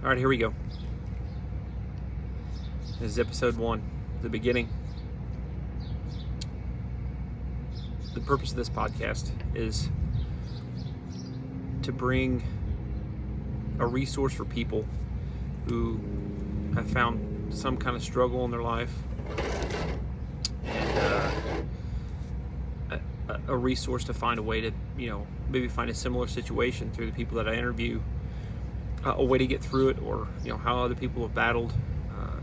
All right, here we go. This is episode 1, the beginning. The purpose of this podcast is to bring a resource for people who have found some kind of struggle in their life, and a resource to find a way to, maybe find a similar situation through the people that I interview, a way to get through it, or how other people have battled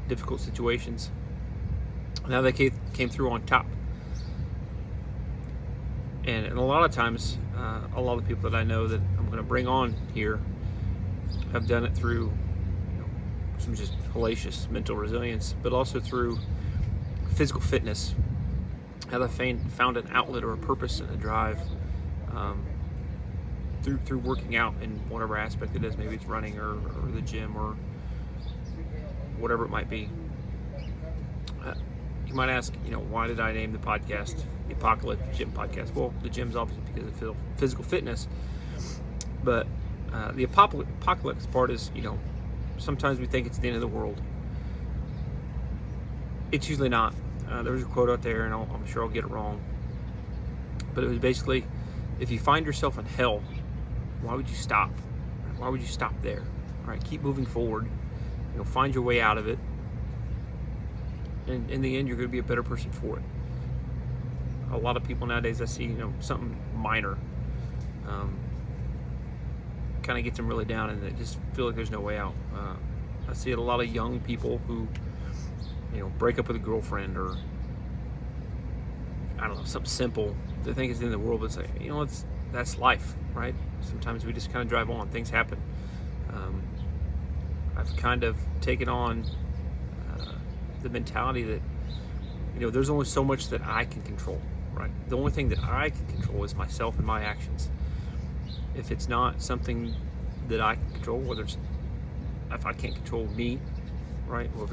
difficult situations, and how they came through on top. And a lot of times, a lot of the people that I know that I'm going to bring on here have done it through some just hellacious mental resilience, but also through physical fitness. How they found an outlet or a purpose and a drive through working out in whatever aspect it is. Maybe it's running or the gym or whatever it might be. You might ask, why did I name the podcast the Apocalypse Gym Podcast? Well, the gym's obviously because of physical fitness, but the apocalypse part is, sometimes we think it's the end of the world. It's usually not. There was a quote out there, and I'm sure I'll get it wrong, but it was basically, if you find yourself in hell, why would you stop? Why would you stop there? All right, keep moving forward. Find your way out of it, and in the end, you're going to be a better person for it. A lot of people nowadays, I see, something minor kind of gets them really down, and they just feel like there's no way out. I see it a lot of young people who, break up with a girlfriend, or I don't know, something simple. They think it's the end of the world, but it's like, that's life, right? Sometimes we just kind of drive on. Things happen. I've kind of taken on the mentality that, there's only so much that I can control, right? The only thing that I can control is myself and my actions. If it's not something that I can control, if I can't control me, right? Or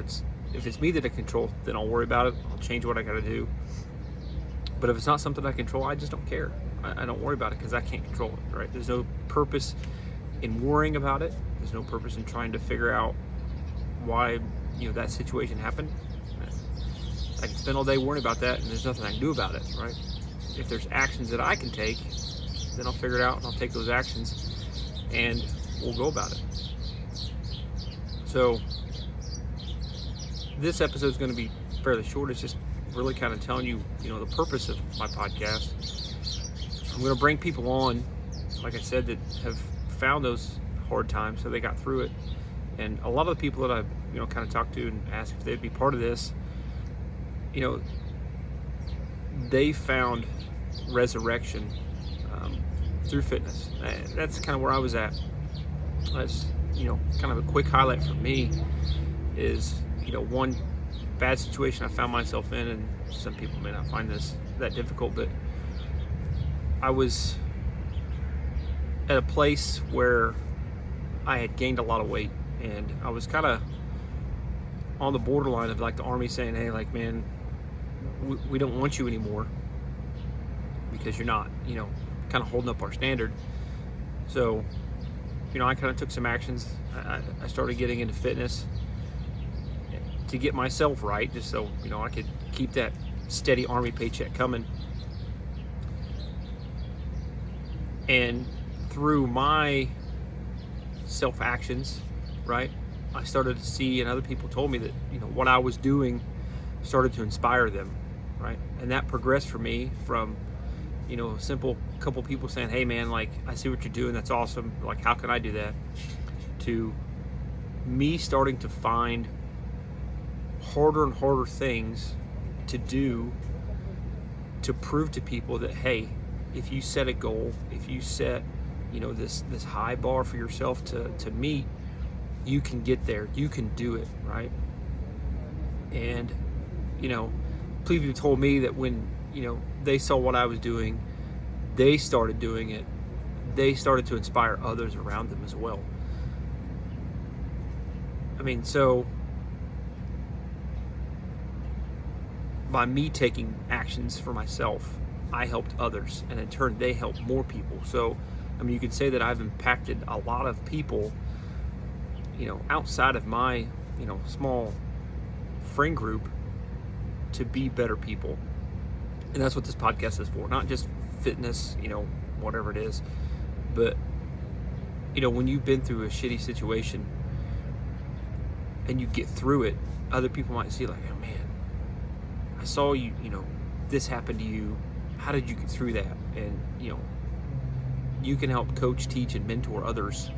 if it's me that I control, then I'll worry about it. I'll change what I got to do. But if it's not something I control, I just don't care. I don't worry about it because I can't control it, right? There's no purpose in worrying about it. There's no purpose in trying to figure out why, that situation happened. I can spend all day worrying about that, and there's nothing I can do about it, right? If there's actions that I can take, then I'll figure it out, and I'll take those actions, and we'll go about it. So this episode is going to be fairly short. It's just really kind of telling you, the purpose of my podcast. I'm going to bring people on, like I said, that have found those hard times, so they got through it. And a lot of the people that I've, kind of talked to and asked if they'd be part of this, they found resurrection through fitness. That's kind of where I was at. That's, kind of a quick highlight for me is, one bad situation I found myself in, and some people may not find this that difficult, but I was at a place where I had gained a lot of weight, and I was kind of on the borderline of like the army saying, hey, like, man, we don't want you anymore because you're not, kind of holding up our standard. So, I kind of took some actions. I started getting into fitness to get myself right, just so, I could keep that steady army paycheck coming. And through my self actions, right, I started to see, and other people told me that, what I was doing started to inspire them, right? And that progressed for me from, a simple couple people saying, hey man, like, I see what you're doing, that's awesome, like, how can I do that? To me starting to find harder and harder things to do to prove to people that, hey, if you set a goal, if you set, this high bar for yourself to meet, you can get there, you can do it, right? And, people told me that when, they saw what I was doing, they started doing it, they started to inspire others around them as well. I mean, so by me taking actions for myself, I helped others, and in turn they helped more people. So, I mean, you could say that I've impacted a lot of people, outside of my, small friend group to be better people. And that's what this podcast is for. Not just fitness, whatever it is. But, when you've been through a shitty situation and you get through it, other people might see like, oh man, I saw you, this happened to you. How did you get through that? And, you can help coach, teach, and mentor others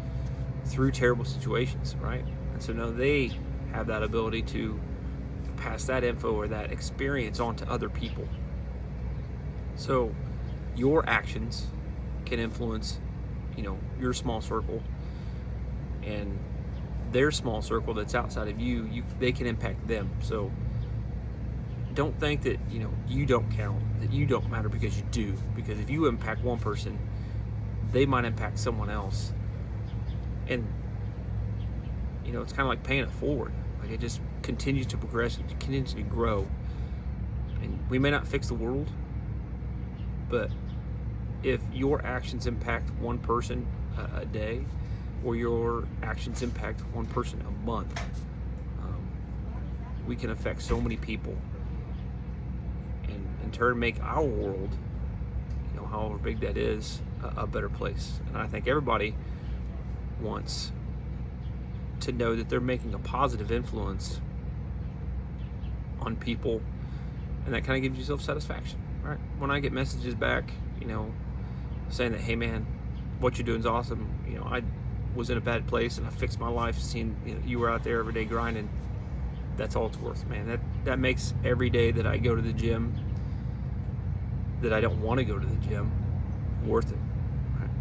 through terrible situations, right? And so now they have that ability to pass that info or that experience on to other people. So your actions can influence, your small circle, and their small circle that's outside of you, they can impact them. So don't think that, you don't count, that you don't matter, because you do. Because if you impact one person, they might impact someone else. And, it's kind of like paying it forward. Like, it just continues to progress, it continues to grow. And we may not fix the world, but if your actions impact one person a day, or your actions impact one person a month, we can affect so many people, and in turn make our world, however big that is, a better place. And I think everybody wants to know that they're making a positive influence on people, and that kind of gives you self-satisfaction, right? When I get messages back, saying that, hey man, what you're doing is awesome, I was in a bad place and I fixed my life, seeing you were out there every day grinding, that's all it's worth, man. That makes every day that I go to the gym, that I don't want to go to the gym, worth it.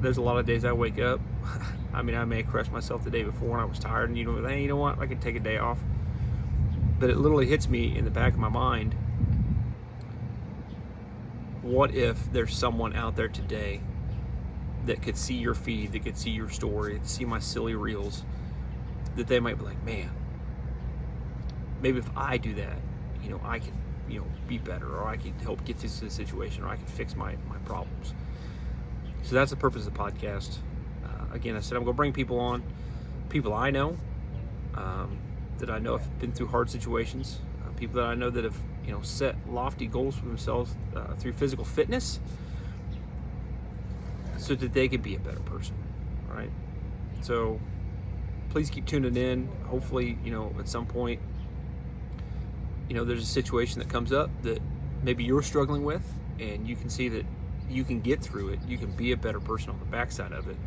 There's a lot of days I wake up, I may have crushed myself the day before and I was tired, and hey, you know what, I could take a day off. But it literally hits me in the back of my mind, what if there's someone out there today that could see your feed, that could see your story, see my silly reels, that they might be like, man, maybe if I do that, I can, be better, or I can help get through the situation, or I can fix my problems. So that's the purpose of the podcast. Again, I said I'm going to bring people on, people I know, that I know have been through hard situations, people that I know that have, set lofty goals for themselves through physical fitness, so that they can be a better person, right? So please keep tuning in. Hopefully, at some point, there's a situation that comes up that maybe you're struggling with, and you can see that you can get through it. You can be a better person on the backside of it.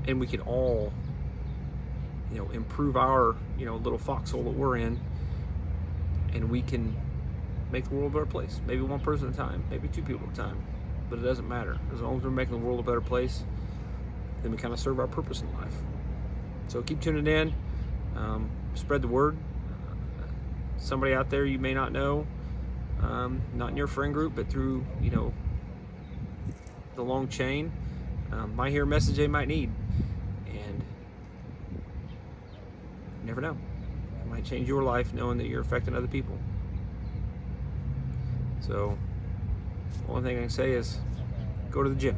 And we can all, improve our, little foxhole that we're in, and we can make the world a better place. Maybe one person at a time, maybe two people at a time, but it doesn't matter. As long as we're making the world a better place, then we kind of serve our purpose in life. So keep tuning in, spread the word. Somebody out there you may not know, not in your friend group, but through, the long chain, might hear a message they might need. And you never know. It might change your life knowing that you're affecting other people. So, the only thing I can say is go to the gym.